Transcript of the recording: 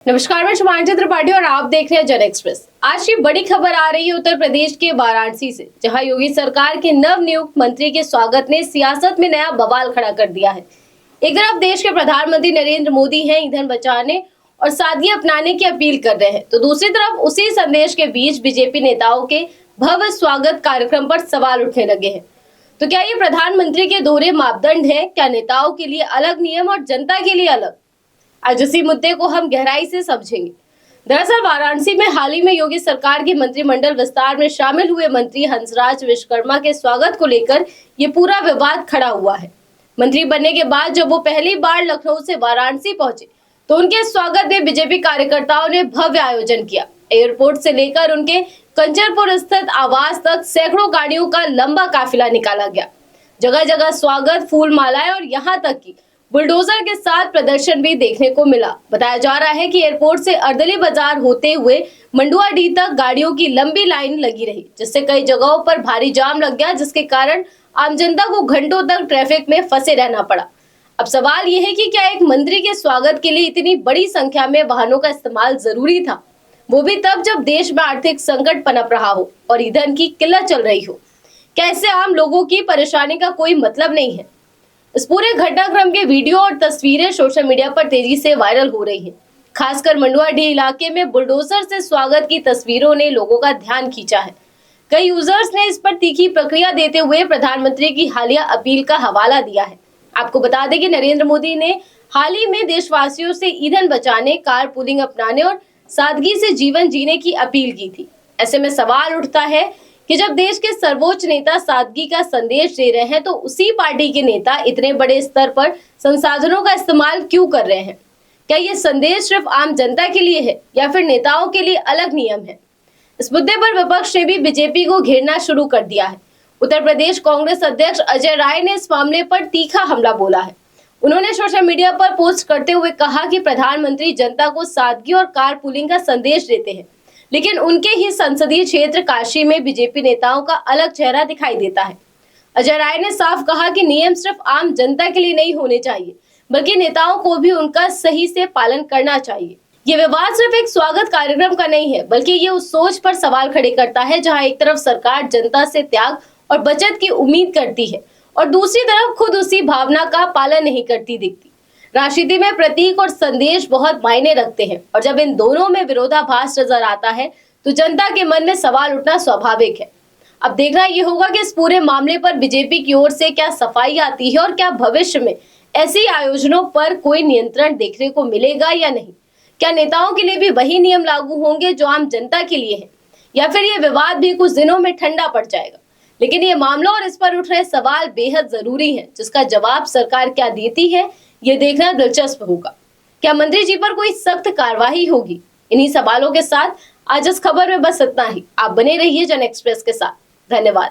नमस्कार, मैं शुभांजलि त्रिपाठी और आप देख रहे हैं जन एक्सप्रेस। आज की बड़ी खबर आ रही है उत्तर प्रदेश के वाराणसी से, जहां योगी सरकार के नव नियुक्त मंत्री के स्वागत ने सियासत में नया बवाल खड़ा कर दिया है। एक तरफ देश के प्रधानमंत्री नरेंद्र मोदी हैं ईंधन बचाने और सादगी अपनाने की अपील कर रहे हैं, तो दूसरी तरफ उसी संदेश के बीच बीजेपी नेताओं के भव्य स्वागत कार्यक्रम पर सवाल उठने लगे हैं। तो क्या ये प्रधानमंत्री के दोहरे मापदंड है? क्या नेताओं के लिए अलग नियम और जनता के लिए अलग? आज इसी मुद्दे को हम गहराई से समझेंगे। दरअसल वाराणसी में हाल ही में योगी सरकार की मंत्रिमंडल विस्तार में शामिल हुए मंत्री हंसराज विश्वकर्मा के स्वागत को लेकर ये पूरा विवाद खड़ा हुआ है। मंत्री बनने के बाद जब वो पहली बार लखनऊ से वाराणसी पहुंचे तो उनके स्वागत में बीजेपी कार्यकर्ताओं ने भव्य आयोजन किया। एयरपोर्ट से लेकर उनके कंचरपुर स्थित आवास तक सैकड़ों गाड़ियों का लंबा काफिला निकाला गया। जगह जगह स्वागत, फूल मालाएं और यहाँ तक कि बुलडोजर के साथ प्रदर्शन भी देखने को मिला। बताया जा रहा है कि एयरपोर्ट से अर्दली बाजार होते हुए मंडुआडीह तक गाड़ियों की लंबी लाइन लगी रही, जिससे कई जगहों पर भारी जाम लग गया, जिसके कारण आम जनता को घंटों तक ट्रैफिक में फंसे रहना पड़ा। अब सवाल यह है कि क्या एक मंत्री के स्वागत के लिए इतनी बड़ी संख्या में वाहनों का इस्तेमाल जरूरी था, वो भी तब जब देश में आर्थिक संकट पनप रहा हो और ईंधन की किल्लत चल रही हो? क्या इससे आम लोगों की परेशानी का कोई मतलब नहीं है? इस पूरे घटनाक्रम के वीडियो और तस्वीरें सोशल मीडिया पर तेजी से वायरल हो रही हैं। खासकर मंडुआडीह इलाके में बुलडोजर से स्वागत की तस्वीरों ने लोगों का ध्यान खींचा है। कई यूजर्स ने इस पर तीखी प्रतिक्रिया देते हुए प्रधानमंत्री की हालिया अपील का हवाला दिया है। आपको बता दें कि नरेंद्र मोदी ने हाल ही में देशवासियों से ईंधन बचाने, कारपूलिंग अपनाने और सादगी से जीवन जीने की अपील की थी। ऐसे में सवाल उठता है कि जब देश के सर्वोच्च नेता सादगी का संदेश दे रहे हैं तो उसी पार्टी के नेता इतने बड़े स्तर पर संसाधनों का इस्तेमाल क्यों कर रहे हैं? क्या ये संदेश सिर्फ आम जनता के लिए है या फिर नेताओं के लिए अलग नियम है? इस मुद्दे पर विपक्ष ने भी बीजेपी को घेरना शुरू कर दिया है। उत्तर प्रदेश कांग्रेस अध्यक्ष अजय राय ने इस मामले पर तीखा हमला बोला है। उन्होंने सोशल मीडिया पर पोस्ट करते हुए कहा कि प्रधानमंत्री जनता को सादगी और कारपूलिंग का संदेश देते हैं, लेकिन उनके ही संसदीय क्षेत्र काशी में बीजेपी नेताओं का अलग चेहरा दिखाई देता है। अजय राय ने साफ कहा कि नियम सिर्फ आम जनता के लिए नहीं होने चाहिए, बल्कि नेताओं को भी उनका सही से पालन करना चाहिए। ये विवाद सिर्फ एक स्वागत कार्यक्रम का नहीं है, बल्कि ये उस सोच पर सवाल खड़े करता है जहां एक तरफ सरकार जनता से त्याग और बचत की उम्मीद करती है और दूसरी तरफ खुद उसी भावना का पालन नहीं करती दिखती। राजनीति में प्रतीक और संदेश बहुत मायने रखते हैं और जब इन दोनों में विरोधाभास नजर आता है तो जनता के मन में सवाल उठना स्वाभाविक है। अब देखना ये होगा कि इस पूरे मामले पर बीजेपी की ओर से क्या सफाई आती है और क्या भविष्य में ऐसे आयोजनों पर कोई नियंत्रण देखने को मिलेगा या नहीं। क्या नेताओं के लिए भी वही नियम लागू होंगे जो आम जनता के लिए है, या फिर ये विवाद भी कुछ दिनों में ठंडा पड़ जाएगा? लेकिन ये मामला और इस पर उठ रहे सवाल बेहद जरूरी है, जिसका जवाब सरकार क्या देती है ये देखना दिलचस्प होगा। क्या मंत्री जी पर कोई सख्त कार्रवाई होगी? इन्हीं सवालों के साथ आज इस खबर में बस इतना ही। आप बने रहिए जन एक्सप्रेस के साथ। धन्यवाद।